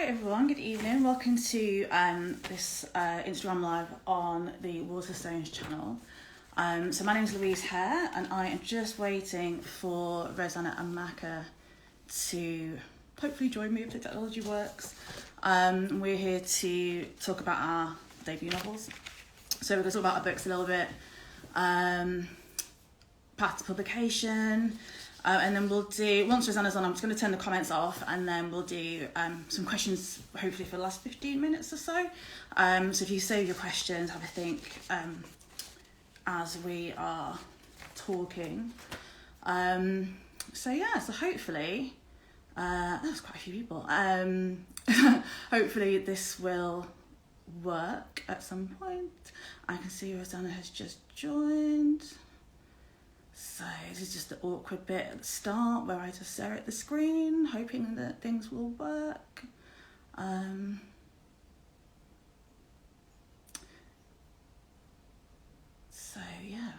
everyone, good evening. Welcome to this Instagram live on the Waterstones channel. So my name is Louise Hare and I am just waiting for Rosanna Amaka to hopefully join me if the technology works. We're here to talk about our debut novels. So we're going to talk about our books a little bit, path to publication, and then we'll do, once Rosanna's on, I'm just going to turn the comments off and then we'll do some questions, hopefully for the last 15 minutes or so. So if you save your questions, have a think as we are talking. So hopefully, there's quite a few people. Hopefully this will work at some point. I can see Rosanna has just joined. So this is just the awkward bit at the start where I just stare at the screen, hoping that things will work. So yeah,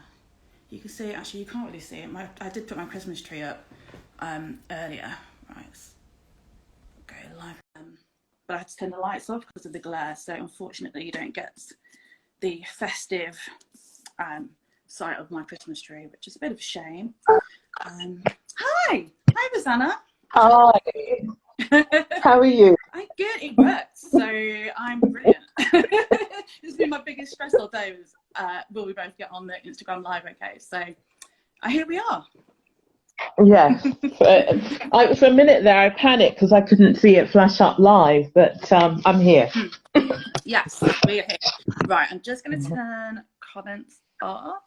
you can see it. Actually, you can't really see it. I did put my Christmas tree up earlier. Right, let's go live. But I had to turn the lights off because of the glare. So unfortunately, you don't get the festive sight of my Christmas tree, which is a bit of a shame. Hi Rosanna. Hi, how are you? I'm good, it worked, so I'm brilliant. It's been my biggest stress all day was will we both get on the Instagram live okay? So here we are. Yes, for a minute there I panicked because I couldn't see it flash up live, but I'm here. Yes, we're here. Right, I'm just going to turn comments off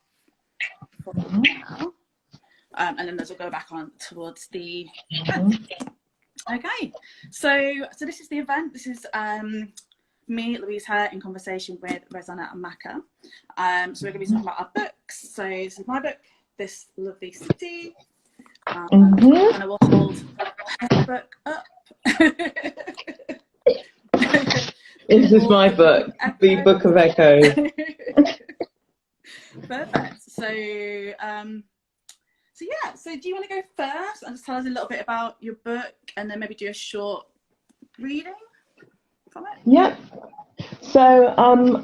for now, and then those will go back on towards the end. Okay, so this is the event. This is me, Louise Hare, in conversation with Rosanna Amaka. So we're going to be talking about our books. So this is my book, This Lovely City, and I will hold her book up. This is my book, The Book of Echoes. Perfect. So do you want to go first and just tell us a little bit about your book and then maybe do a short reading from it? Yep. So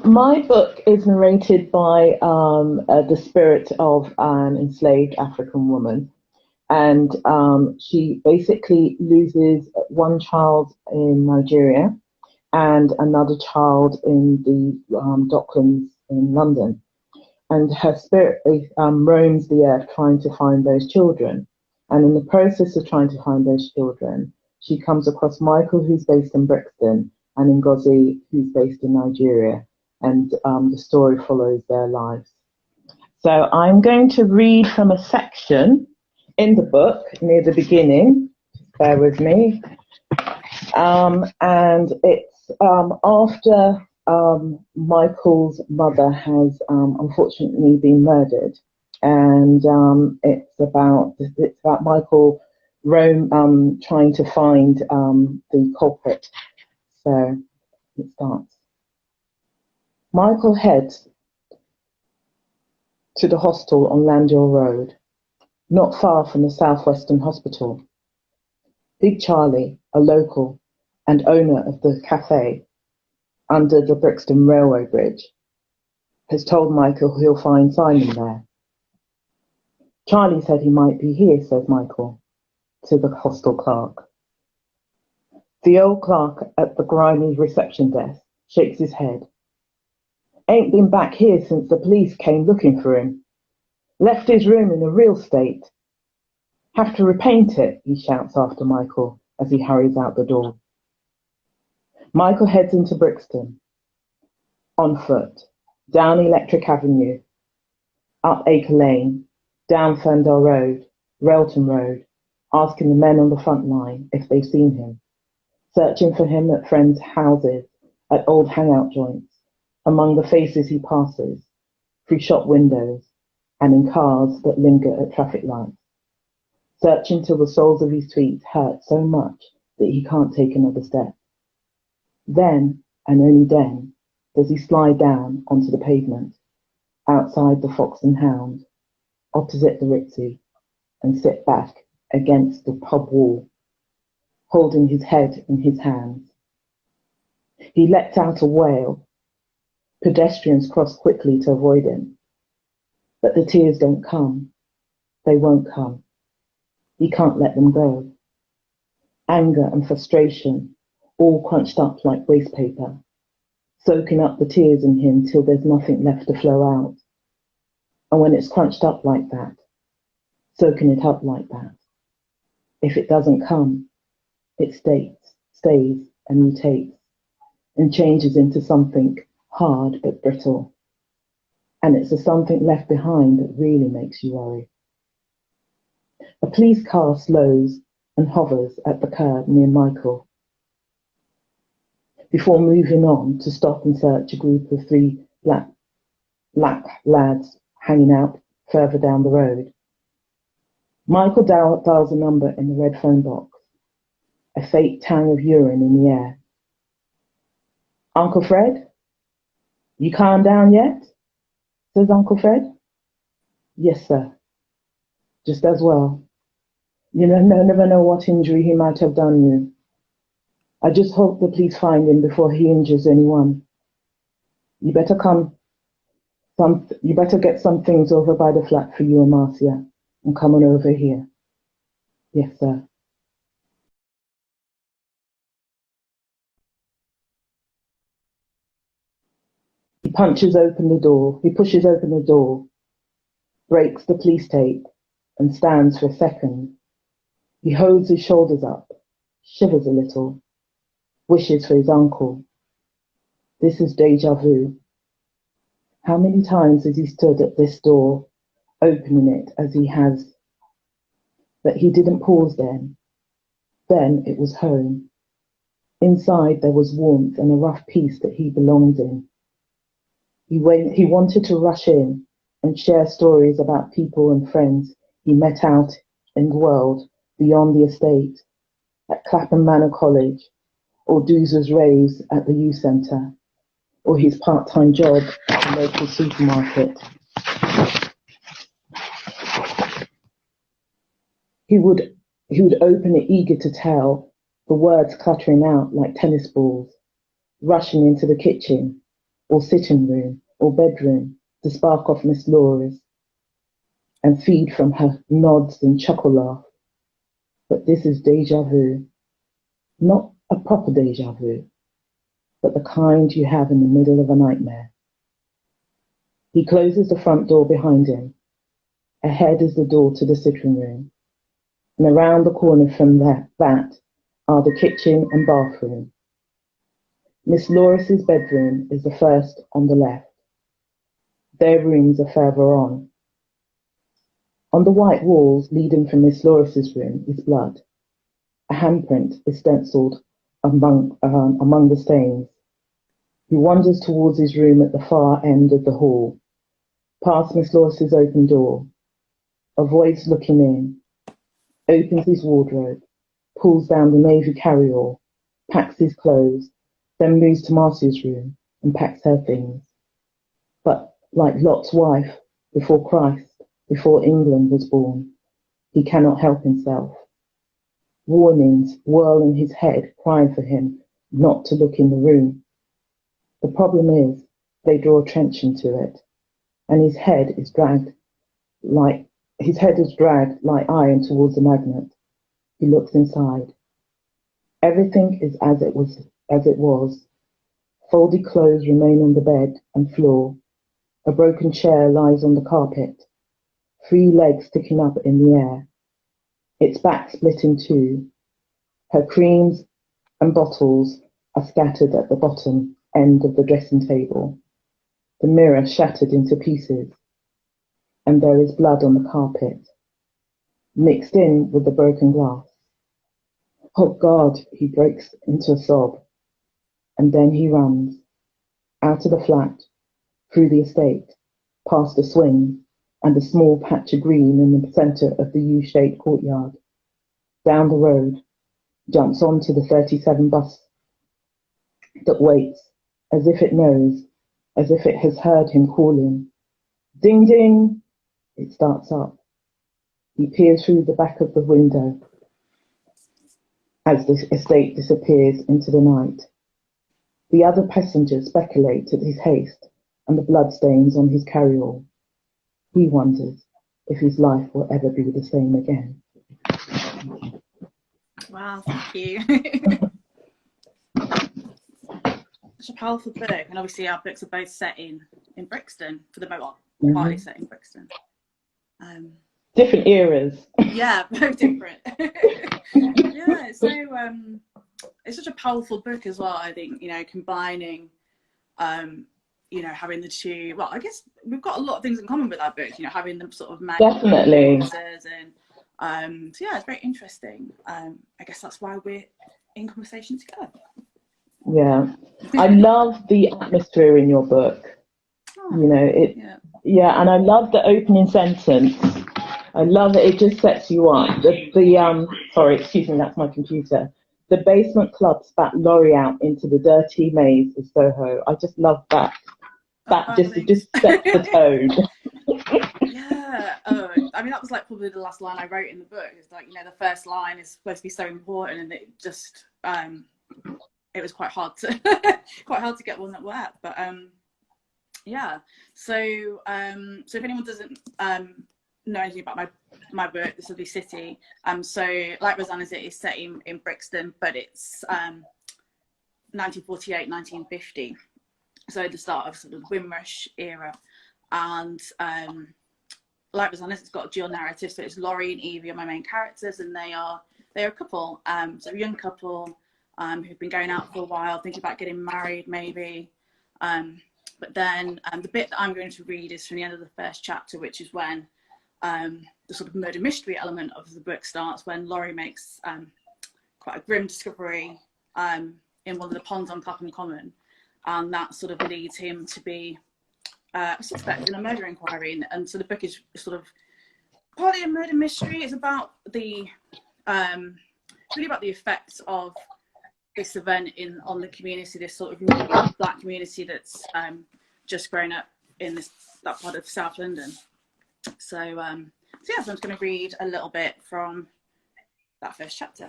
my book is narrated by the spirit of an enslaved African woman, and she basically loses one child in Nigeria and another child in the Docklands in London. And her spirit roams the earth trying to find those children. And in the process of trying to find those children, she comes across Michael, who's based in Brixton, and Ngozi, who's based in Nigeria. And the story follows their lives. So I'm going to read from a section in the book near the beginning. Bear with me. And it's after Michael's mother has unfortunately been murdered, and it's about Michael trying to find the culprit. So it starts. Michael heads to the hostel on Landhill Road, not far from the Southwestern Hospital. Big Charlie, a local and owner of the cafe under the Brixton Railway Bridge, has told Michael he'll find Simon there. Charlie said he might be here, says Michael to the hostel clerk. The old clerk at the grimy reception desk shakes his head. Ain't been back here since the police came looking for him. Left his room in a real state. Have to repaint it, he shouts after Michael as he hurries out the door. Michael heads into Brixton, on foot, down Electric Avenue, up Acre Lane, down Ferndale Road, Railton Road, asking the men on the front line if they've seen him, searching for him at friends' houses, at old hangout joints, among the faces he passes, through shop windows, and in cars that linger at traffic lights, searching till the soles of his feet hurt so much that he can't take another step. Then, and only then, does he slide down onto the pavement, outside the Fox and Hound, opposite the Ritzy, and sit back against the pub wall, holding his head in his hands, He lets out a wail. Pedestrians cross quickly to avoid him. But the tears don't come. They won't come. He can't let them go. Anger and frustration, all crunched up like waste paper, soaking up the tears in him till there's nothing left to flow out. And when it's crunched up like that, soaking it up like that, if it doesn't come, it stays and mutates and changes into something hard but brittle. And it's the something left behind that really makes you worry. A police car slows and hovers at the curb near Michael before moving on to stop and search a group of three black lads hanging out further down the road. Michael dials a number in the red phone box, a faint tang of urine in the air. Uncle Fred? You calmed down yet? Says Uncle Fred. Yes, sir. Just as well. You never know what injury he might have done you. I just hope the police find him before he injures anyone. You better get some things over by the flat for you and Marcia, and come on over here. Yes, sir. He pushes open the door, breaks the police tape, and stands for a second. He holds his shoulders up, shivers a little, wishes for his uncle. This is deja vu. How many times has he stood at this door, opening it as he has? But he didn't pause then. Then it was home. Inside there was warmth and a rough peace that he belonged in. He wanted to rush in and share stories about people and friends he met out in the world beyond the estate, at Clapham Manor College, or Doozer's raves at the youth centre, or his part-time job at the local supermarket. He would open it eager to tell, the words cluttering out like tennis balls, rushing into the kitchen, or sitting room, or bedroom to spark off Miss Laura's and feed from her nods and chuckle laugh. But this is deja vu. Not a proper deja vu, but the kind you have in the middle of a nightmare. He closes the front door behind him. Ahead is the door to the sitting room, and around the corner from that are the kitchen and bathroom. Miss Loris's bedroom is the first on the left. Their rooms are further on. On the white walls leading from Miss Loris's room is blood. A handprint is stenciled among the stains. He wanders towards his room at the far end of the hall, past Miss Loris's open door, avoids looking in, opens his wardrobe, pulls down the navy carryall, packs his clothes, then moves to Marcia's room and packs her things. But like Lot's wife before Christ, before England was born, he cannot help himself. Warnings whirl in his head, crying for him not to look in the room. The problem is, they draw attention to it, and his head is dragged like iron towards the magnet. He looks inside. Everything is as it was. Folded clothes remain on the bed and floor. A broken chair lies on the carpet. 3 legs sticking up in the air. Its back split in 2. Her creams and bottles are scattered at the bottom end of the dressing table. The mirror shattered into pieces. And there is blood on the carpet, mixed in with the broken glass. Oh God, he breaks into a sob. And then he runs, out of the flat, through the estate, past the swing, and a small patch of green in the centre of the U-shaped courtyard, down the road, jumps onto the 37 bus that waits, as if it knows, as if it has heard him calling. Ding, ding! It starts up. He peers through the back of the window as the estate disappears into the night. The other passengers speculate at his haste and the bloodstains on his carryall. He wonders if his life will ever be the same again. Wow, thank you. Such a powerful book, and obviously our books are both set in Brixton for the most part, partly set in Brixton. Different eras. Yeah, very different. Yeah, so it's such a powerful book as well. I think, you know, combining, you know, having the two. Well, I guess we've got a lot of things in common with our books. You know, having them sort of Definitely. And so yeah, it's very interesting. I guess that's why we're in conversation together. Yeah, I love the atmosphere in your book. Oh, you know, it. Yeah, and I love the opening sentence. I love it. It just sets you up. Sorry, excuse me, that's my computer. The basement club spat Laurie out into the dirty maze of Soho. I just love that. It just sets the tone. Yeah. I mean, that was like probably the last line I wrote in the book. It's like, you know, the first line is supposed to be so important, and it just it was quite hard to get one that worked. But yeah. So so if anyone doesn't know anything about my book, This Lovely City, so like Rosanna's, it is set in Brixton, but it's 1948, 1950. So the start of sort of the Windrush era. And like Rosanna's, it's got a dual narrative. So it's Laurie and Evie are my main characters, and they're a couple, so a young couple who've been going out for a while, thinking about getting married maybe. But then the bit that I'm going to read is from the end of the first chapter, which is when the sort of murder mystery element of the book starts, when Laurie makes quite a grim discovery in one of the ponds on Clapham Common, and that sort of leads him to be a suspect in a murder inquiry. And so the book is sort of partly a murder mystery. It's about really about the effects of this event on the community, this sort of Black community that's just grown up in that part of South London. So yeah, so I'm just going to read a little bit from that first chapter.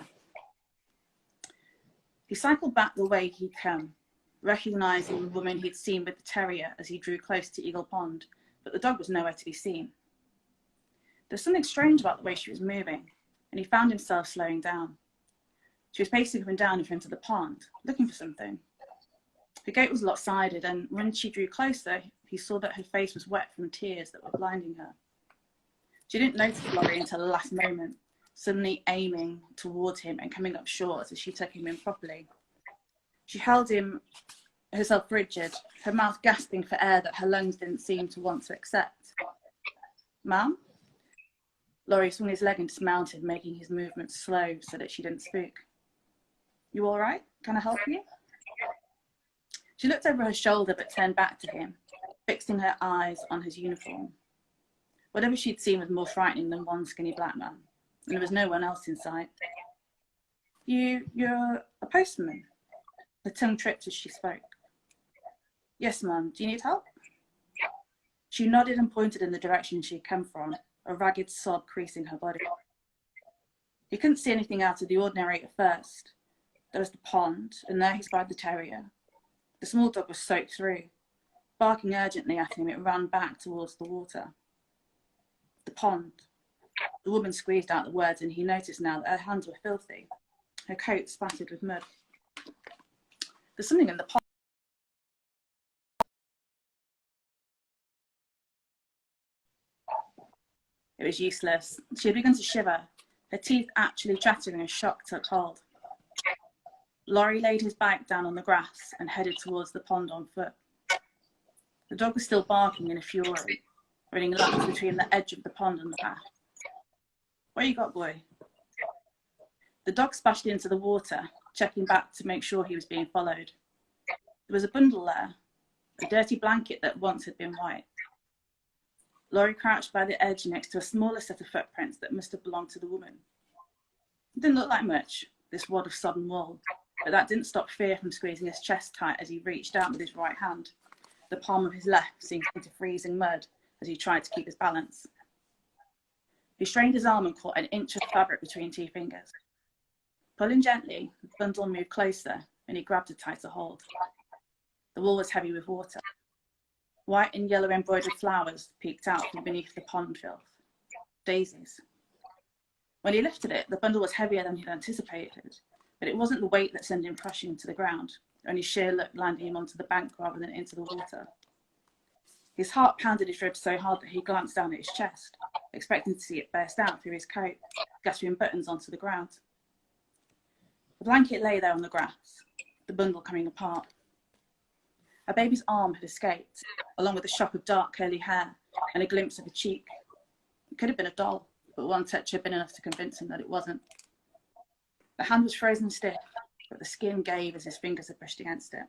He cycled back the way he'd come, recognising the woman he'd seen with the terrier as he drew close to Eagle Pond, but the dog was nowhere to be seen. There was something strange about the way she was moving, and he found himself slowing down. She was pacing up and down in front of the pond, looking for something. The gate was lopsided, and when she drew closer, he saw that her face was wet from tears that were blinding her. She didn't notice Laurie until the last moment, suddenly aiming towards him and coming up short as she took him in properly. She held herself rigid, her mouth gasping for air that her lungs didn't seem to want to accept. Ma'am? Laurie swung his leg and dismounted, making his movements slow so that she didn't speak. You all right? Can I help you? She looked over her shoulder but turned back to him, fixing her eyes on his uniform. Whatever she'd seen was more frightening than one skinny black man, and there was no one else in sight. You're a postman? Her tongue tripped as she spoke. Yes, ma'am. Do you need help? She nodded and pointed in the direction she'd come from, a ragged sob creasing her body. He couldn't see anything out of the ordinary at first. There was the pond, and there he spied the terrier. The small dog was soaked through. Barking urgently at him, it ran back towards the water. The pond. The woman squeezed out the words, and he noticed now that her hands were filthy, her coat spattered with mud. There's something in the pond. It was useless. She had begun to shiver, her teeth actually chattering as shock took hold. Laurie laid his bag down on the grass and headed towards the pond on foot. The dog was still barking in a fury, running laps between the edge of the pond and the path. What you got, boy? The dog splashed into the water, checking back to make sure he was being followed. There was a bundle there, a dirty blanket that once had been white. Laurie crouched by the edge next to a smaller set of footprints that must have belonged to the woman. It didn't look like much, this wad of sodden wool, but that didn't stop fear from squeezing his chest tight as he reached out with his right hand. The palm of his left sinking into freezing mud as he tried to keep his balance. He strained his arm and caught an inch of fabric between two fingers. Pulling gently, the bundle moved closer, and he grabbed a tighter hold. The wall was heavy with water. White and yellow embroidered flowers peeked out from beneath the pond filth. Daisies. When he lifted it, the bundle was heavier than he'd anticipated, but it wasn't the weight that sent him crashing to the ground, only sheer luck landing him onto the bank rather than into the water. His heart pounded his ribs so hard that he glanced down at his chest, expecting to see it burst out through his coat, scattering buttons onto the ground. The blanket lay there on the grass, the bundle coming apart. A baby's arm had escaped, along with a shock of dark curly hair and a glimpse of a cheek. It could have been a doll, but one touch had been enough to convince him that it wasn't. The hand was frozen stiff, but the skin gave as his fingers had brushed against it.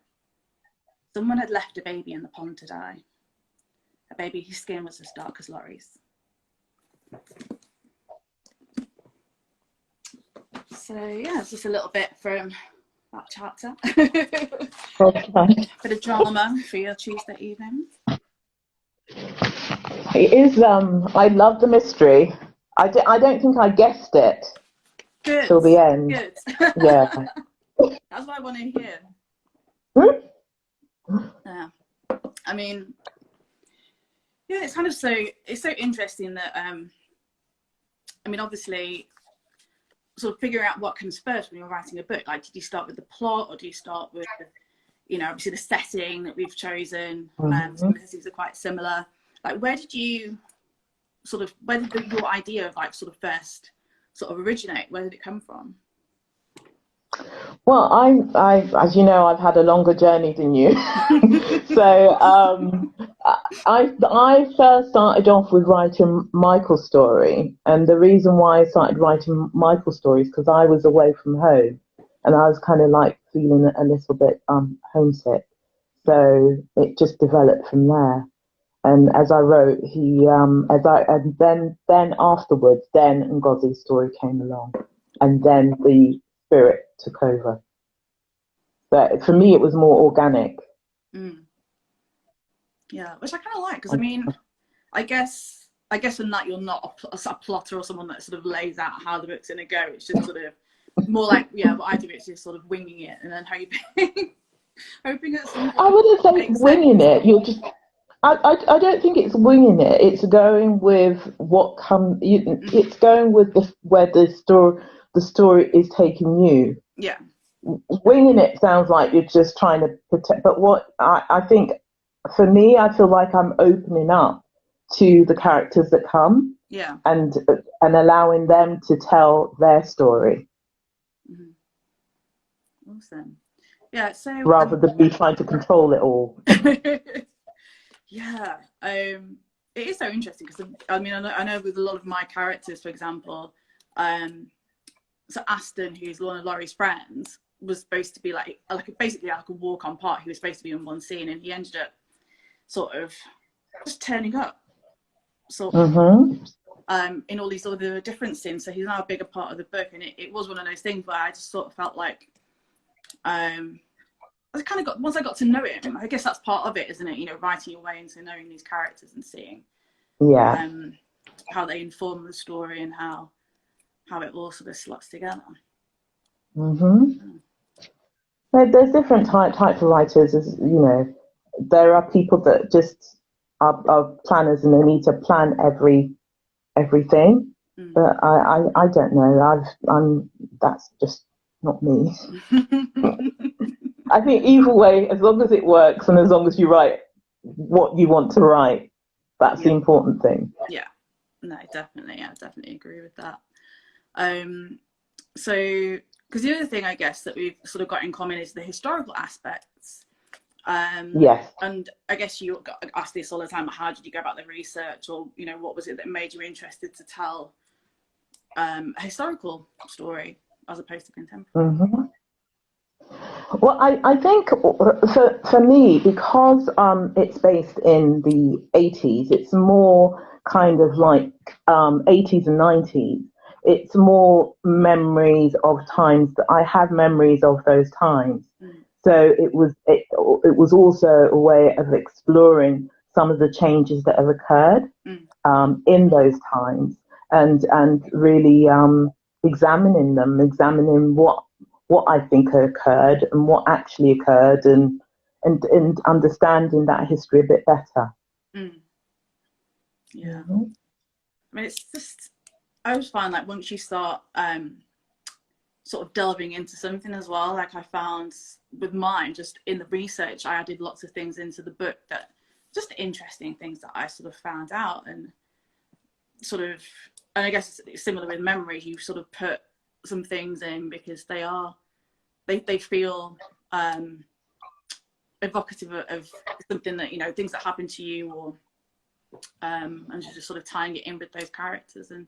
Someone had left a baby in the pond to die. A baby whose skin was as dark as Laurie's. So yeah, it's just a little bit from that chapter. Okay. Bit of drama for your Tuesday evening. It is, I love the mystery. I don't think I guessed it till the end. Good. Yeah. That's what I want to hear. Yeah. I mean, yeah, it's kind of it's so interesting that, I mean, obviously, sort of figuring out what comes first when you're writing a book. Like, did you start with the plot, or do you start with, you know, obviously the setting that we've chosen? Some of the settings are quite similar. Like, where did you where did your idea of like sort of first sort of originate? Where did it come from? Well, I, as you know, I've had a longer journey than you. So I first started off with writing Michael's story, and the reason why I started writing Michael's story is because I was away from home, and I was kind of like feeling a little bit homesick. So it just developed from there. And as I wrote, then afterwards, then Ngozi's story came along, and then the spirit took over. But for me, it was more organic. Yeah, which I kind of like, because I mean, I guess in that you're not a plotter or someone that sort of lays out how the book's going to go. It's just sort of more like, yeah, what I do is just sort of winging it and then hoping at some point. I wouldn't say winging it. You're just. I don't think it's winging it. It's going with what comes. It's going with where the story is taking you. Yeah. Winging it sounds like you're just trying to protect. But what I think, for me, I feel like I'm opening up to the characters that come. Yeah. And allowing them to tell their story. Awesome. Yeah. So rather than me trying to control it all. Yeah, it is so interesting because I mean I know with a lot of my characters, for example, so Aston, who's one of Laurie's friends, was supposed to be like basically like a walk-on part. He was supposed to be in one scene, and he ended up sort of just turning up, sort of, in all these other different scenes. So he's now a bigger part of the book, and it was one of those things where I just sort of felt like, I kind of once I got to know him, I guess that's part of it, isn't it? You know, writing your way into knowing these characters and seeing how they inform the story and how it all sort of slots together. There's different types of writers, as you know. There are people that just are planners and they need to plan everything. But I don't know. That's just not me. I think either way, as long as it works and as long as you write what you want to write, that's the important thing. Yeah, no, definitely. I definitely agree with that. So, because the other thing I guess that we've sort of got in common is the historical aspects. Yes. And I guess you ask this all the time, how did you go about the research, or, you know, what was it that made you interested to tell a historical story as opposed to contemporary? Well, I think for me, because it's based in the 80s, it's more kind of like 80s and 90s. It's more memories of times that I have memories of those times. So it was also a way of exploring some of the changes that have occurred in those times, and really examining what I think occurred and what actually occurred, and and understanding that history a bit better. Yeah. I mean, it's just, I always find like once you start sort of delving into something as well, like I found with mine, just in the research, I added lots of things into the book that just interesting things that I sort of found out, and sort of, and I guess it's similar with memory, you sort of put some things in because they feel evocative of something that, you know, things that happen to you, or and just sort of tying it in with those characters. And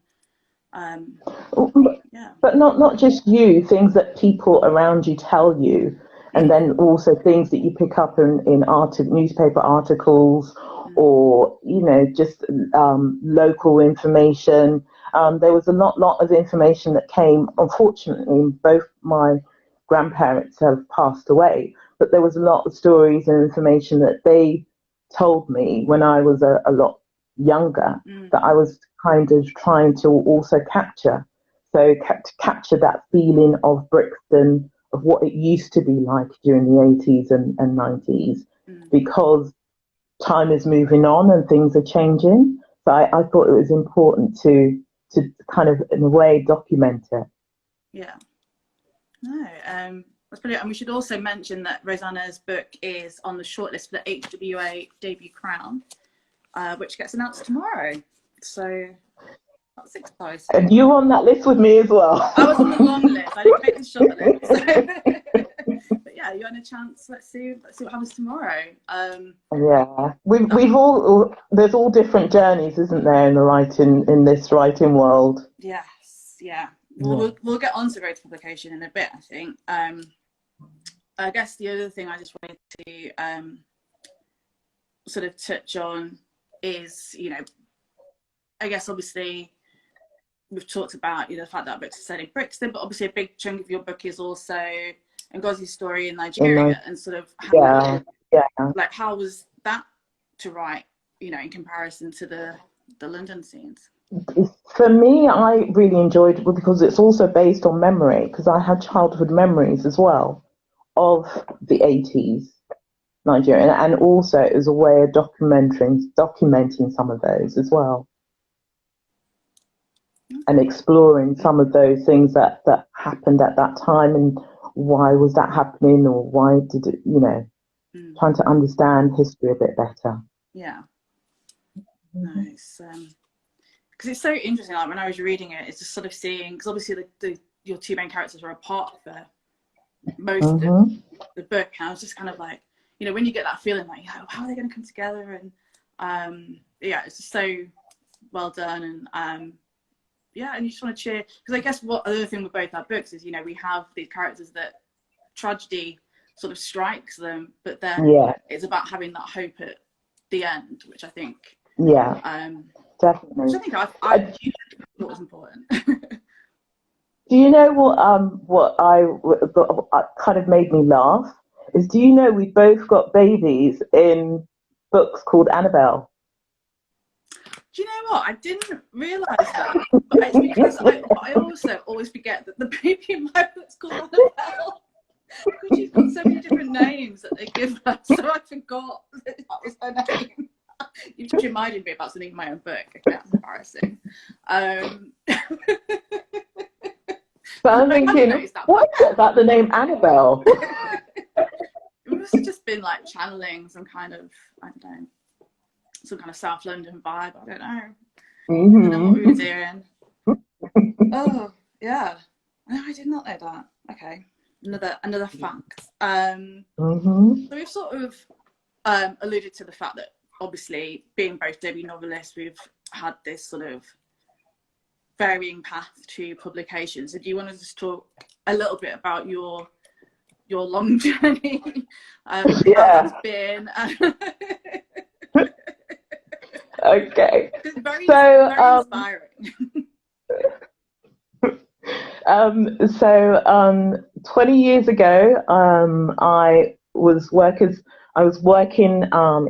yeah, but not just you, things that people around you tell you, and then also things that you pick up in newspaper articles, or, you know, just local information. There was a lot of information that came. Unfortunately, both my grandparents have passed away, but there was a lot of stories and information that they told me when I was a lot younger, that I was kind of trying to also capture. So to capture that feeling of Brixton, of what it used to be like during the 80s and 90s, because time is moving on and things are changing. So I thought it was important to kind of, in a way, document it. Yeah. No, that's brilliant. And we should also mention that Rosanna's book is on the shortlist for the HWA debut crown, which gets announced tomorrow. So that's exciting. And you on that list with me as well. I was on the long list. I didn't make the short list. But yeah, you're on a chance. Let's see what happens tomorrow. Yeah, we've all, there's all different journeys, isn't there, in this writing world? Yes, yeah. We'll get on to road to publication in a bit, I think. I guess the other thing I just wanted to sort of touch on is, you know, I guess obviously we've talked about, you know, the fact that books are set in Brixton, but obviously a big chunk of your book is also Ngozi's story in Nigeria, and sort of how, like, how was that to write, you know, in comparison to the London scenes? For me, I really enjoyed it because it's also based on memory, because I had childhood memories as well of the 80s Nigeria, and also it was a way of documenting some of those as well, and exploring some of those things that happened at that time, and why was that happening, or why did it, you know, trying to understand history a bit better. Yeah. Nice. Because it's so interesting, like when I was reading it, it's just sort of seeing, because obviously your two main characters are apart for most of the book, and I was just kind of like, you know, when you get that feeling like, how are they going to come together, and yeah, it's just so well done, and yeah, and you just want to cheer, because I guess what other thing with both our books is, you know, we have these characters that tragedy sort of strikes them, but then it's about having that hope at the end, which I think definitely, which I think I thought was important. Do you know what kind of made me laugh is, do you know we both got babies in books called Annabelle? Do you know what? I didn't realise that, but it's because I also always forget that the baby in my book's called Annabelle, because she's got so many different names that they give her, so I forgot that was her name. You've just reminded me about something in my own book. Okay, that's embarrassing. But I'm thinking, what is it about the name Annabelle? It must have just been like channeling some kind of, I don't know, some kind of South London vibe. I don't know. I don't know what we were doing. Oh, yeah. No, I did not know that. Okay. Another fact. So we've sort of alluded to the fact that obviously being both debut novelists, we've had this sort of varying path to publications. So do you want to just talk a little bit about your long journey? How it's been? Okay. It's very inspiring. 20 years ago, I was working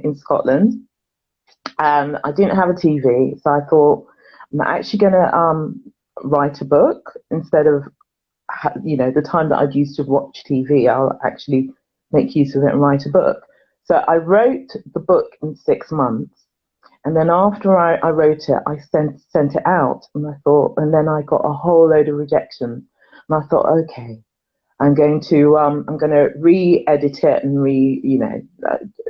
in Scotland, and I didn't have a TV, so I thought, I'm actually going to write a book instead of, you know, the time that I'd used to watch TV. I'll actually make use of it and write a book. So I wrote the book in 6 months. And then after I wrote it, I sent it out, and I thought, and then I got a whole load of rejections. And I thought, okay, I'm going to re-edit it and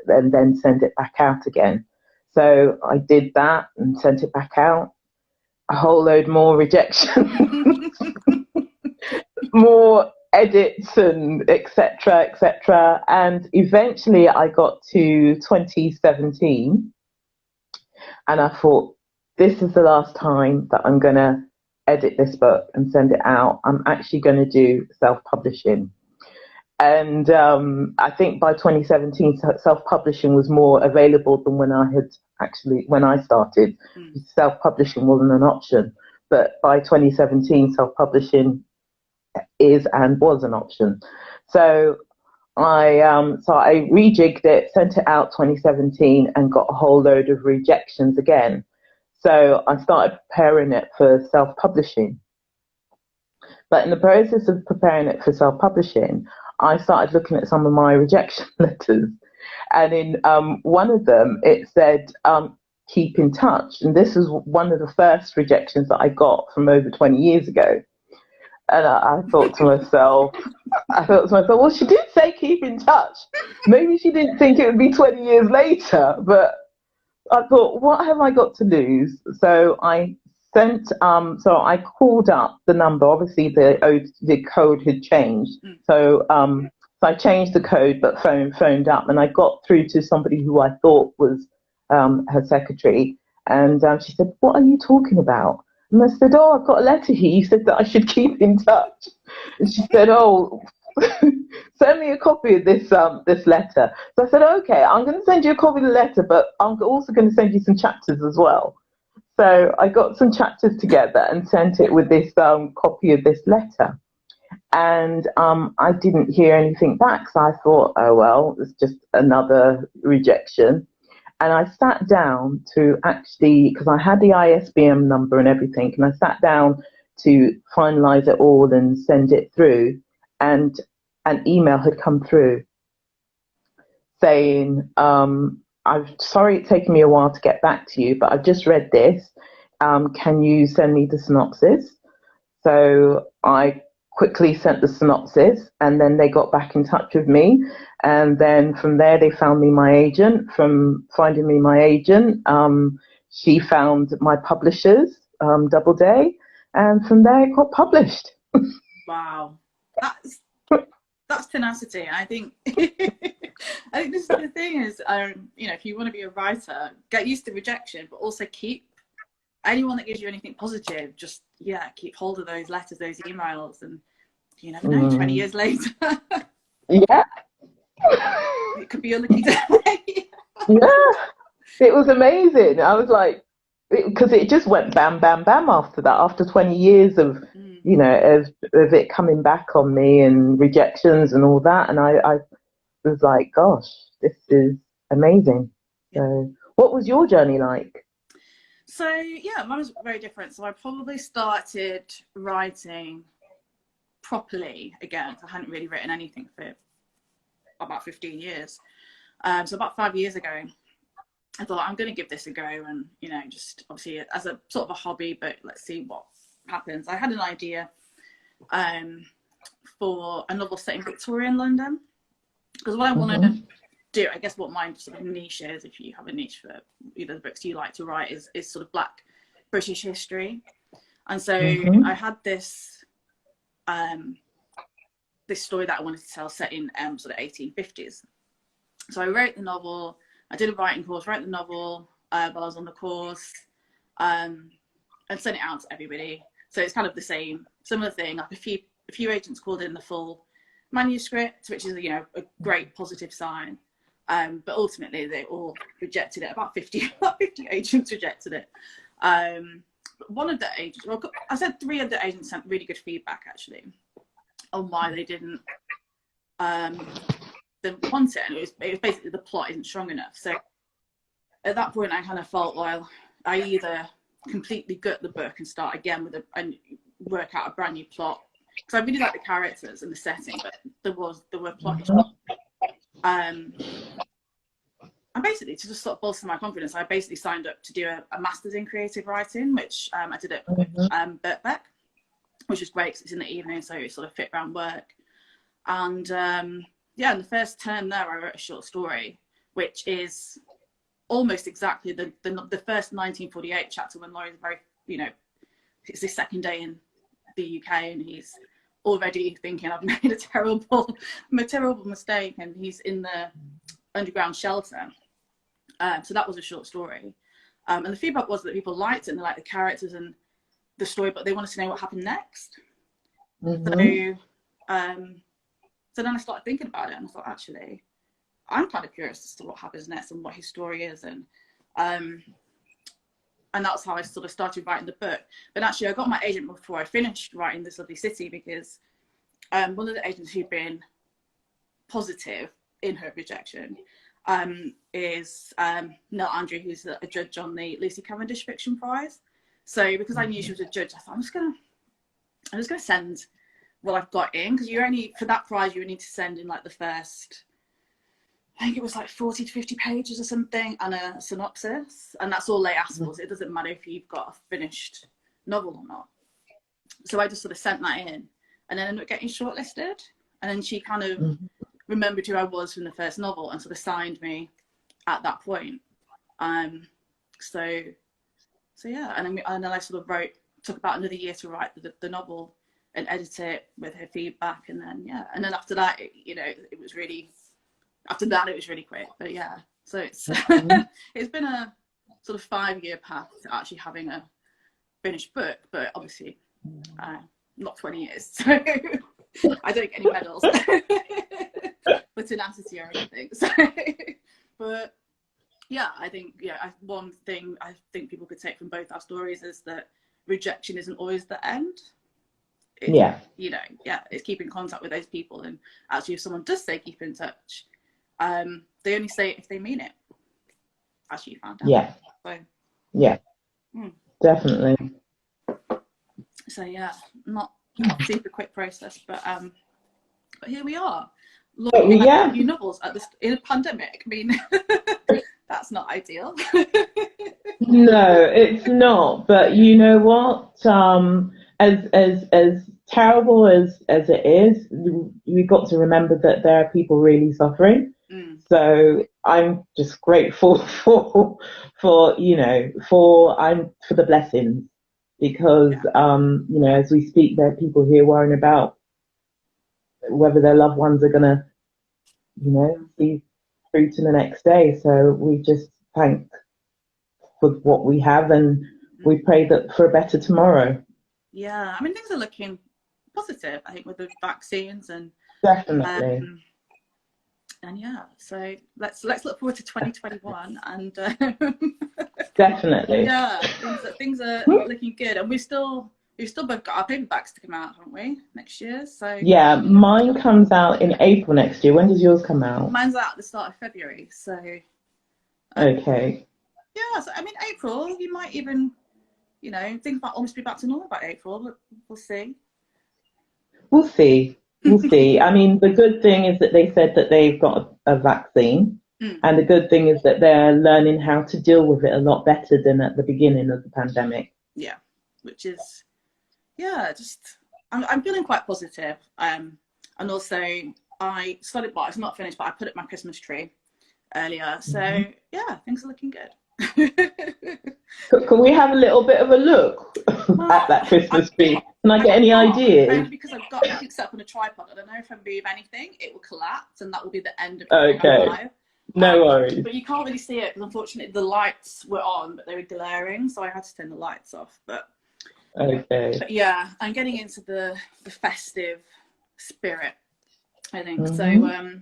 and then send it back out again. So I did that and sent it back out. A whole load more rejection, more edits and etc. And eventually I got to 2017, and I thought, this is the last time that I'm going to edit this book and send it out. I'm actually going to do self-publishing. And I think by 2017, self-publishing was more available than when I started. Self-publishing wasn't an option. But by 2017, self-publishing is and was an option. So I rejigged it, sent it out 2017, and got a whole load of rejections again. So I started preparing it for self-publishing. But in the process of preparing it for self-publishing, I started looking at some of my rejection letters. And in one of them, it said, keep in touch. And this is one of the first rejections that I got from over 20 years ago. And I thought to myself, well, she did say keep in touch. Maybe she didn't think it would be 20 years later, but I thought, what have I got to lose? So I I called up the number. Obviously, the code had changed. So I changed the code, but phoned up, and I got through to somebody who I thought was her secretary. And she said, what are you talking about? And I said, oh, I've got a letter here. You said that I should keep in touch. And she said, oh, send me a copy of this letter. So I said, okay, I'm going to send you a copy of the letter, but I'm also going to send you some chapters as well. So I got some chapters together and sent it with this copy of this letter. And I didn't hear anything back. So I thought, oh, well, it's just another rejection. And I sat down to actually, because I had the ISBN number and everything, and I sat down to finalize it all and send it through. And an email had come through saying, I'm sorry it's taken me a while to get back to you, but I've just read this. Can you send me the synopsis? So I quickly sent the synopsis, and then they got back in touch with me. And then from there, they found me my agent. From finding me my agent, she found my publishers, Doubleday, and from there it got published. Wow, that's tenacity. I think I think this is the thing is, if you want to be a writer, get used to rejection, but also keep anyone that gives you anything positive. Just keep hold of those letters, those emails, and you never know. 20 years later, yeah, it could be a lucky day. Yeah, it was amazing. I was like, because it just went bam, bam, bam after that. After 20 years of of it coming back on me and rejections and all that, and I was like, gosh, this is amazing. So, what was your journey like? So mine was very different. So I probably started writing properly again. I hadn't really written anything for about 15 years. So about 5 years ago, I thought I'm going to give this a go, and just obviously as a sort of a hobby, but let's see what happens. I had an idea for a novel set in Victorian London, because what I want to do, I guess what my sort of niche is, if you have a niche for either the books you like to write, is sort of Black British history. And so I had this this story that I wanted to tell set in sort of 1850s. So I wrote the novel. I did a writing course, wrote the novel while I was on the course, and sent it out to everybody. So it's kind of the similar thing. Like a few agents called in the full manuscript, which is a great positive sign. But ultimately they all rejected it. About 50 agents rejected it. One of the agents, well, I said 3 of the agents sent really good feedback actually on why they didn't want it, and it was basically the plot isn't strong enough. So at that point I kind of felt, well, I either completely gut the book and start again and work out a brand new plot, because I really like the characters and the setting, but there were plot issues. and basically, to just sort of bolster my confidence, I basically signed up to do a master's in creative writing, which I did at Birkbeck, which was great because it's in the evening, so it sort of fit around work. And yeah, in the first term there, I wrote a short story, which is almost exactly the first 1948 chapter, when Laurie's very, you know, it's his second day in the UK, and he's already thinking, I've made a terrible mistake, and he's in the underground shelter. So that was a short story, and the feedback was that people liked it and they liked the characters and the story, but they wanted to know what happened next. So then I started thinking about it, and I thought, actually, I'm kind of curious as to what happens next and what his story is, and that's how I sort of started writing the book. But actually, I got my agent before I finished writing This Lovely City, because one of the agents who'd been positive in her rejection is Nell Andrew, who's a judge on the Lucy Cavendish Fiction Prize. So because I knew she was a judge, I thought, I'm just gonna send what I've got in, because you only, for that prize, you need to send in like the first, I think it was like 40 to 50 pages or something, and a synopsis, and that's all they ask for. So it doesn't matter if you've got a finished novel or not. So I just sort of sent that in, and then ended up getting shortlisted. And then she kind of remembered who I was from the first novel and sort of signed me at that point. So yeah, and then I sort of took about another year to write the novel and edit it with her feedback, and then and then after that, it was really quick. But yeah, so it's it's been a sort of 5-year path to actually having a finished book, but obviously not 20 years, so I don't get any medals for tenacity or anything. So but yeah, I think one thing I think people could take from both our stories is that rejection isn't always the end. It's, it's keeping contact with those people, and actually if someone does say keep in touch, they only say it if they mean it, as you found out. Definitely. So yeah, not super quick process, but here we are, looking at new novels in a pandemic. I mean, that's not ideal. No, it's not. But you know what? As terrible as it is, we've got to remember that there are people really suffering. So I'm just grateful for the blessings, because as we speak, there are people here worrying about whether their loved ones are gonna see through to the next day. So we just thank for what we have, and we pray that for a better tomorrow. Yeah, I mean, things are looking positive, I think, with the vaccines, and definitely. And yeah, so let's look forward to 2021, and definitely. Yeah, things are looking good, and we've still both got our paperbacks to come out, haven't we, next year? So yeah, mine comes out in April next year. When does yours come out? Mine's out at the start of February. So okay. Yeah, so I mean, April, you might even think about almost be back to normal by April, but we'll see. We'll see. I mean, the good thing is that they said that they've got a vaccine, and the good thing is that they're learning how to deal with it a lot better than at the beginning of the pandemic. Yeah, which is, just I'm feeling quite positive. And also I started, well, it's not finished, but I put up my Christmas tree earlier. So yeah, things are looking good. Can we have a little bit of a look at that Christmas tree? Can I get any ideas? Only because I've got everything set up on a tripod. I don't know if I move anything, it will collapse, and that will be the end of it. Okay. No worries. But you can't really see it because unfortunately the lights were on, but they were glaring, so I had to turn the lights off. But yeah, I'm getting into the festive spirit, I think. So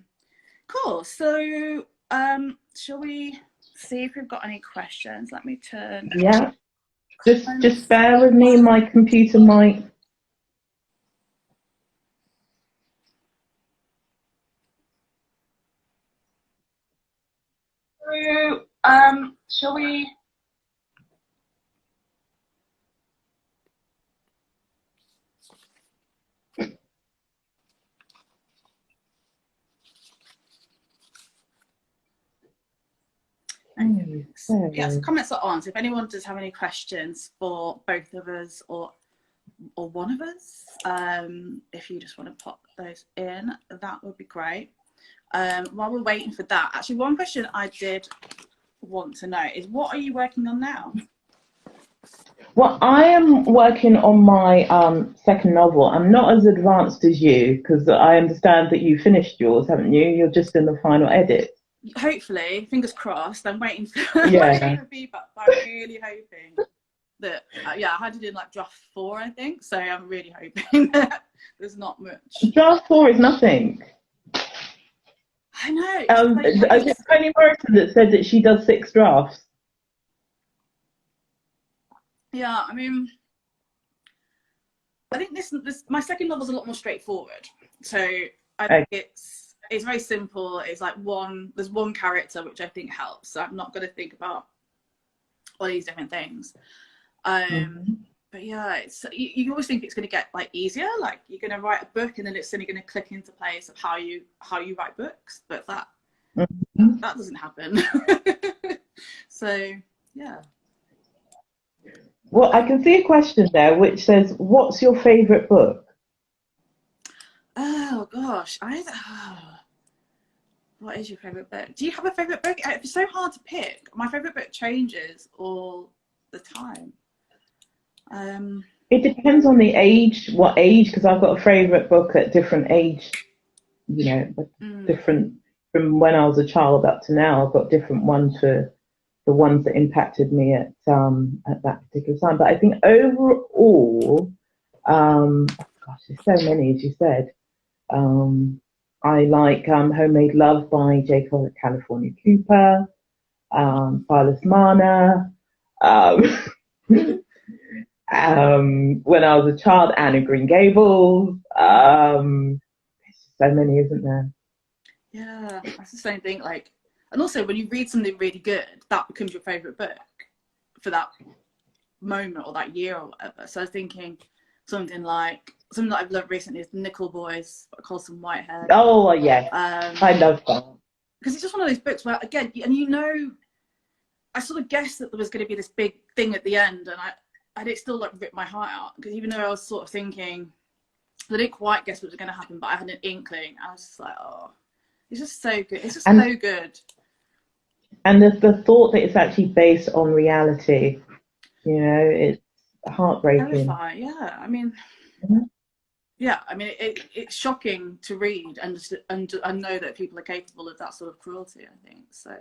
cool. So shall we see if we've got any questions? Let me turn. Yeah. Just bear with me. My computer might. Shall we? Yes, comments are on. So if anyone does have any questions for both of us or one of us, if you just want to pop those in, that would be great. While we're waiting for that, actually, one question I did want to know is, what are you working on now? Well, I am working on my second novel. I'm not as advanced as you, because I understand that you finished yours, haven't you? You're just in the final edit. Hopefully, fingers crossed. I'm waiting for, feedback, but I'm really hoping that, I had it in like draft 4, I think. So I'm really hoping that there's not much. Draft 4 is nothing. I know. It's Toni Morrison that said that she does 6 drafts. Yeah, I mean, I think this my second novel's a lot more straightforward. So I think it's very simple. It's like there's one character, which I think helps. So I'm not going to think about all these different things. But yeah, you always think it's going to get like easier. Like you're going to write a book, and then it's suddenly going to click into place of how you write books. But that doesn't happen. So yeah. Well, I can see a question there which says, "What's your favourite book?" Oh gosh, what is your favourite book? Do you have a favourite book? It's so hard to pick. My favourite book changes all the time. It depends on the age, what age, because I've got a favourite book at different age, different from when I was a child up to now. I've got different ones for the ones that impacted me at that particular time. But I think overall, there's so many, as you said. I like Homemade Love by J. California Cooper, Silas Marner. When I was a child, Anne of Green Gables. There's so many, isn't there? Yeah, that's the same thing. Like, and also when you read something really good, that becomes your favourite book for that moment or that year or whatever. So I was thinking something that I've loved recently is Nickel Boys by Colson Whitehead. Oh yeah, I love that. Because it's just one of those books where, again, and I sort of guessed that there was going to be this big thing at the end, and it still like ripped my heart out, because even though I was sort of thinking, I didn't quite guess what was going to happen, but I had an inkling. I was just like, oh, it's just so good. It's just so good. And the thought that it's actually based on reality, it's heartbreaking. Terrifying, yeah. I mean, it's shocking to read and know that people are capable of that sort of cruelty, I think. So,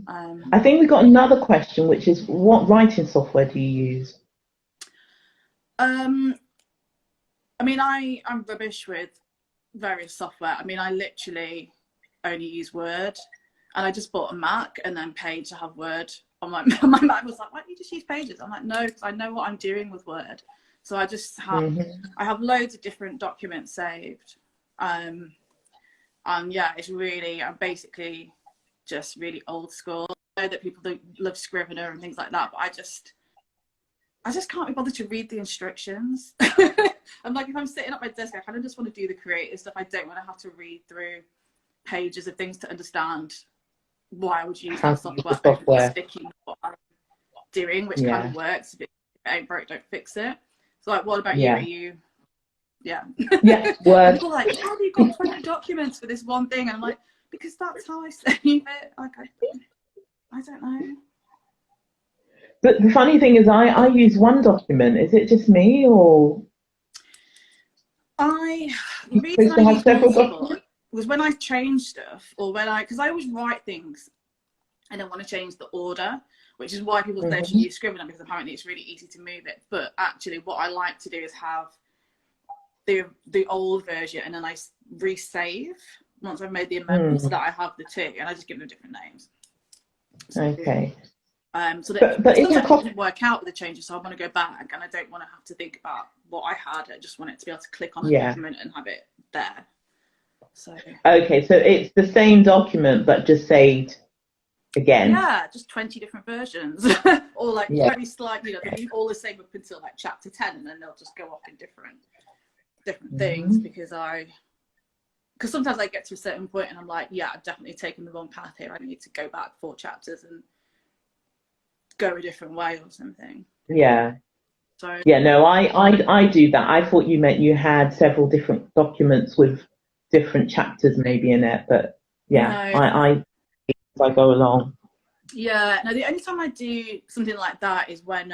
I think we've got another question, which is, what writing software do you use? I mean, I'm rubbish with various software. I mean, I literally only use Word, and I just bought a Mac and then paid to have Word on my Mac. Was like, why don't you just use Pages? I'm like, no, because I know what I'm doing with Word. So I just have I have loads of different documents saved. And yeah, I'm basically just really old school. I know that people don't love Scrivener and things like that, but I just can't be bothered to read the instructions. I'm like, if I'm sitting at my desk, I kind of just want to do the creative stuff. I don't want to have to read through pages of things to understand why I would use that software. Sticking what I'm doing, which kind of works. If it ain't broke, don't fix it. So like, what about you? Are you? Yeah. Word. People are like, how have you got 20 documents for this one thing? And I'm like, because that's how I save it. Like, I don't know. But the funny thing is, I use one document. Is it just me, or? The reason I use multiple was when I change stuff, or because I always write things and I want to change the order, which is why people say should use Scrivener, because apparently it's really easy to move it. But actually what I like to do is have the old version, and then I resave once I've made the amendments, so that I have the two, and I just give them different names. So, okay. So that but it doesn't work out with the changes, so I want to go back, and I don't want to have to think about what I had. I just want it to be able to click on a document and have it there. So okay, so it's the same document but just saved again. Yeah, just 20 different versions, or like very slightly. They'll be all the same up until like chapter 10, and then they'll just go off in different things, because sometimes I get to a certain point and I'm like, yeah, I've definitely taken the wrong path here. I need to go back 4 chapters and go a different way or something. Yeah. So Yeah, no, I do that. I thought you meant you had several different documents with different chapters maybe in it, but yeah, no, I go along. yeah, no. The only time I do something like that is when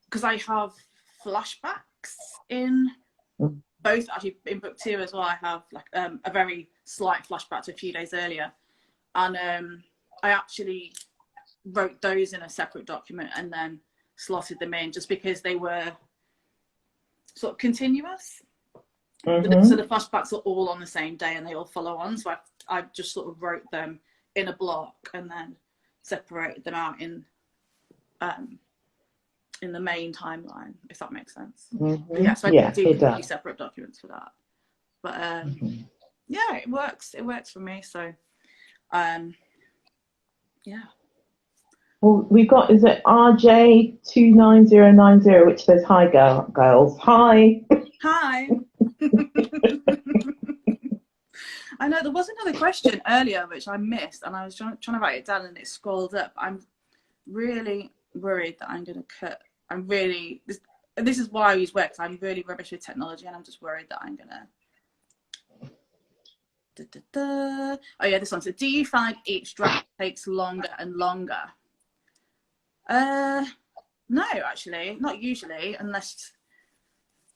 because I have flashbacks in both, actually in book 2 as well. I have like a very slight flashback to a few days earlier, and I actually wrote those in a separate document and then slotted them in just because they were sort of continuous. So the flashbacks are all on the same day and they all follow on. So I just sort of wrote them in a block and then separated them out in the main timeline, if that makes sense. Yeah, so I do completely separate documents for that. But yeah, it works. It works for me. So yeah. Well, we got, is it RJ29090, which says, hi, girls. Hi. Hi. I know there was another question earlier which I missed, and I was trying to write it down and it scrolled up. I'm really worried that I'm going to cut. This is why I use work, because I'm really rubbish with technology, and I'm just worried that I'm going to... Oh yeah, this one. So do you find each draft takes longer and longer? No, actually, not usually, unless,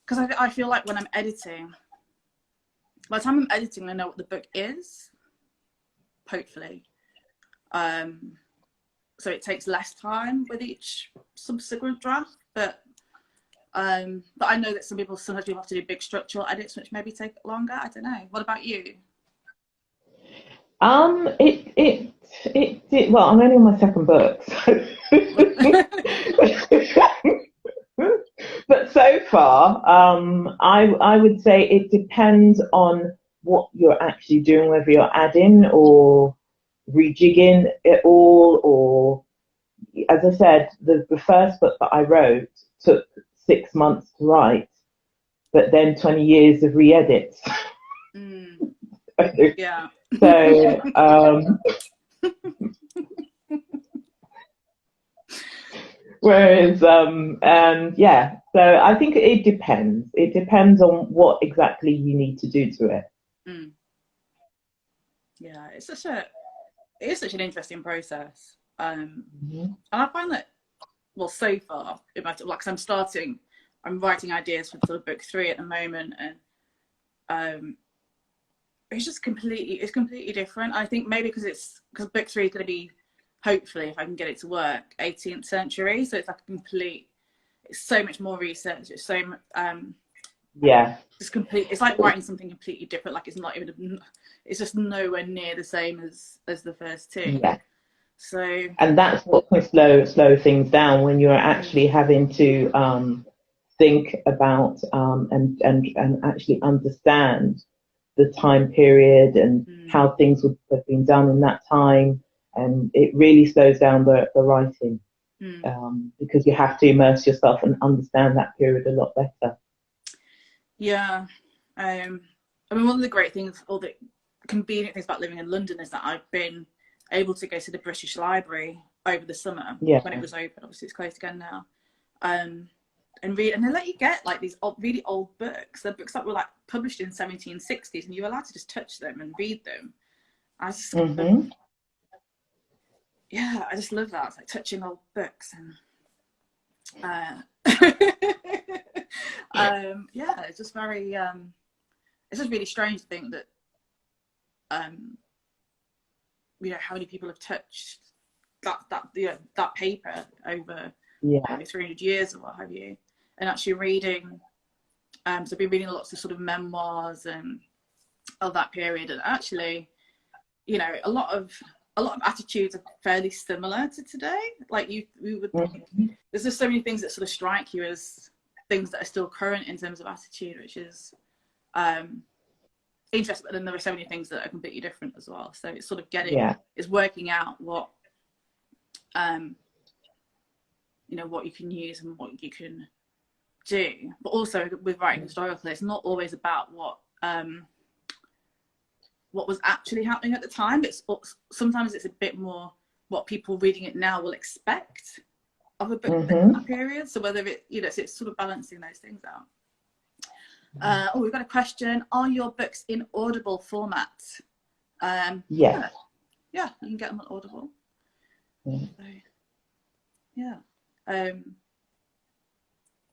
because I feel like when I'm editing, by the time I'm editing, I know what the book is, hopefully. So it takes less time with each subsequent draft, but I know that sometimes people have to do big structural edits, which maybe take longer. I don't know. What about you? Well, I'm only on my second book, so. But so far, I would say it depends on what you're actually doing, whether you're adding or rejigging it all, or, as I said, the first book that I wrote took 6 months to write, but then 20 years of re-edits. Yeah. So, whereas, yeah, so I think it depends. It depends on what exactly you need to do to it. Yeah, it is such an interesting process. And I find that, well, so far, like I'm writing ideas for sort of book 3 at the moment, and it's completely different. I think maybe because book 3 is going to be, hopefully, if I can get it to work, 18th century. So it's like it's so much more research. It's so yeah. It's like writing something completely different. Like it's just nowhere near the same as the first 2. Yeah. So. And that's what can slow things down when you're actually having to think about and actually understand the time period and how things would have been done in that time, and it really slows down the writing because you have to immerse yourself and understand that period a lot better. Yeah, I mean, one of the great things, or the convenient things about living in London, is that I've been able to go to the British Library over the summer when it was open. Obviously, it's closed again now. And read, and they let you get like these really old books. They're books that were like published in 1760s, and you were allowed to just touch them and read them. I just, yeah, I just love that. It's like touching old books, and yeah, it's just very, it's just really strange to think that, you know, how many people have touched that paper over 300 years or what have you. And actually reading, so I've been reading lots of sort of memoirs and of that period, and actually, you know, a lot of attitudes are fairly similar to today. Like we would think, there's just so many things that sort of strike you as things that are still current in terms of attitude, which is interesting. But then there are so many things that are completely different as well. So it's sort of it's working out what, you know, what you can use and what you can do. But also with writing historically, it's not always about what was actually happening at the time. Sometimes it's a bit more what people reading it now will expect of a book in that period. So whether it, you know, so it's sort of balancing those things out. We've got a question. Are your books in Audible format? Yes. Yeah, you can get them on Audible. So, yeah.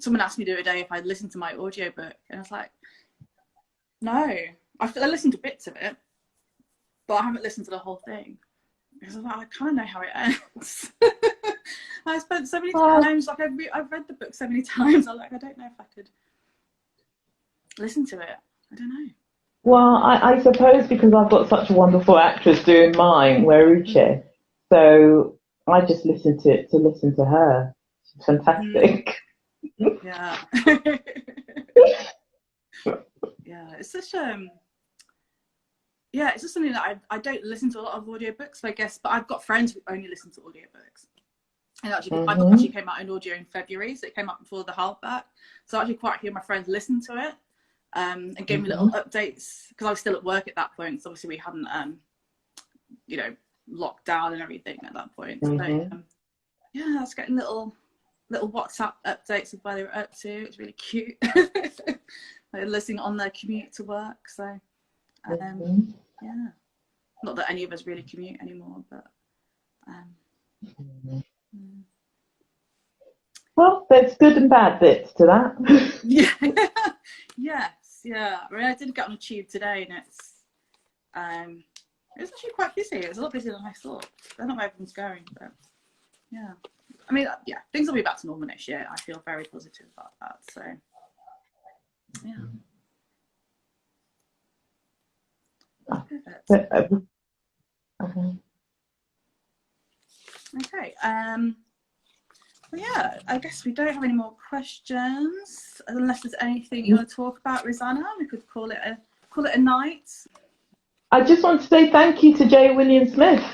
Someone asked me the other day if I'd listened to my audiobook, and I was like, no. I listened to bits of it, but I haven't listened to the whole thing. Because I kind of know how it ends. I spent so many times, like I've read the book so many times, I'm like, I don't know if I could listen to it. I don't know. Well, I suppose because I've got such a wonderful actress doing mine, Weruche, so I just listen to her. She's fantastic. Yeah. Yeah, it's such yeah, it's just something that I don't listen to a lot of audiobooks, I guess, but I've got friends who only listen to audiobooks. And actually, my book actually came out in audio in February, so it came out before the hardback. So actually quite a few of my friends listened to it and gave me little updates, because I was still at work at that point. So obviously we hadn't, you know, locked down and everything at that point. So yeah, I was getting little WhatsApp updates of where they were up to. It was really cute. Like listening on their commute to work. So yeah, not that any of us really commute anymore, but well, there's good and bad bits to that. yeah. Yes, yeah. I mean, I did get on a tube today, and it was actually quite busy. It was a lot busier than I thought. I don't know where everyone's going, but yeah. I mean, yeah, things will be back to normal next year. I feel very positive about that. So yeah. Okay. Well, yeah, I guess we don't have any more questions, unless there's anything you want to talk about, Rosanna. We could call it a night. I just want to say thank you to J. William Smith.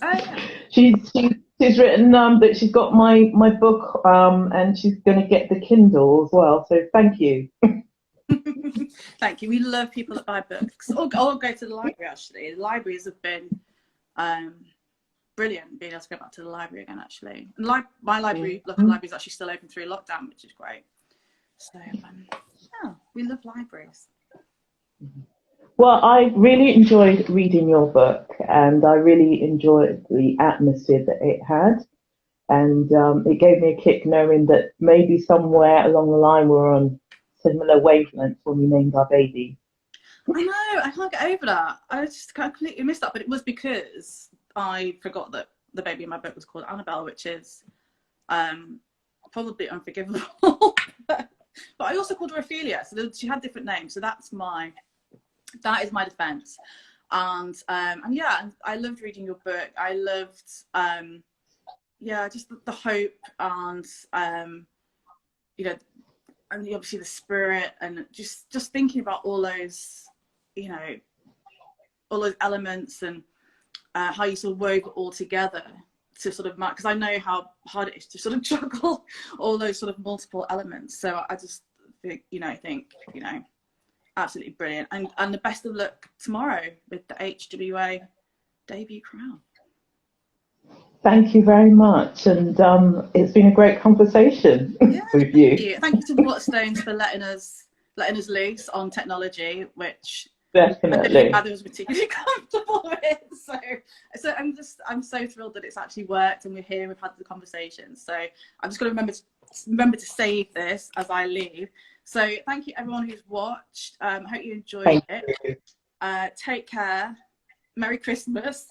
Yeah. She's written that she's got my book and she's going to get the Kindle as well. So thank you. Thank you. We love people that buy books. Or go to the library. Actually, the libraries have been brilliant. Being able to go back to the library again. Actually, and my library, local library, is actually still open through lockdown, which is great. So yeah, we love libraries. Well, I really enjoyed reading your book, and I really enjoyed the atmosphere that it had. And it gave me a kick knowing that maybe somewhere along the line we're on similar wavelengths when we named our baby. I know, I can't get over that. I just completely missed that, but it was because I forgot that the baby in my book was called Annabelle, which is probably unforgivable. But I also called her Ophelia, so she had different names. So that is my defense. And yeah, I loved reading your book. I loved yeah, just the hope and you know, and obviously the spirit, and just thinking about all those, you know, all those elements, and how you sort of wove it all together to sort of, because I know how hard it is to sort of juggle all those sort of multiple elements. So I just think, you know, absolutely brilliant, and the best of luck tomorrow with the HWA debut crown. Thank you very much, and it's been a great conversation with you. Thank you to Waterstones for letting us loose on technology, which definitely I don't think either was particularly comfortable with. So I'm so thrilled that it's actually worked, and we're here and we've had the conversation. So I'm just going to remember to save this as I leave. So thank you everyone who's watched. Hope you enjoyed it. Take care. Merry Christmas.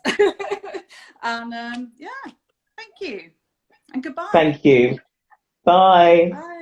And yeah, thank you and goodbye. Thank you. Bye. Bye.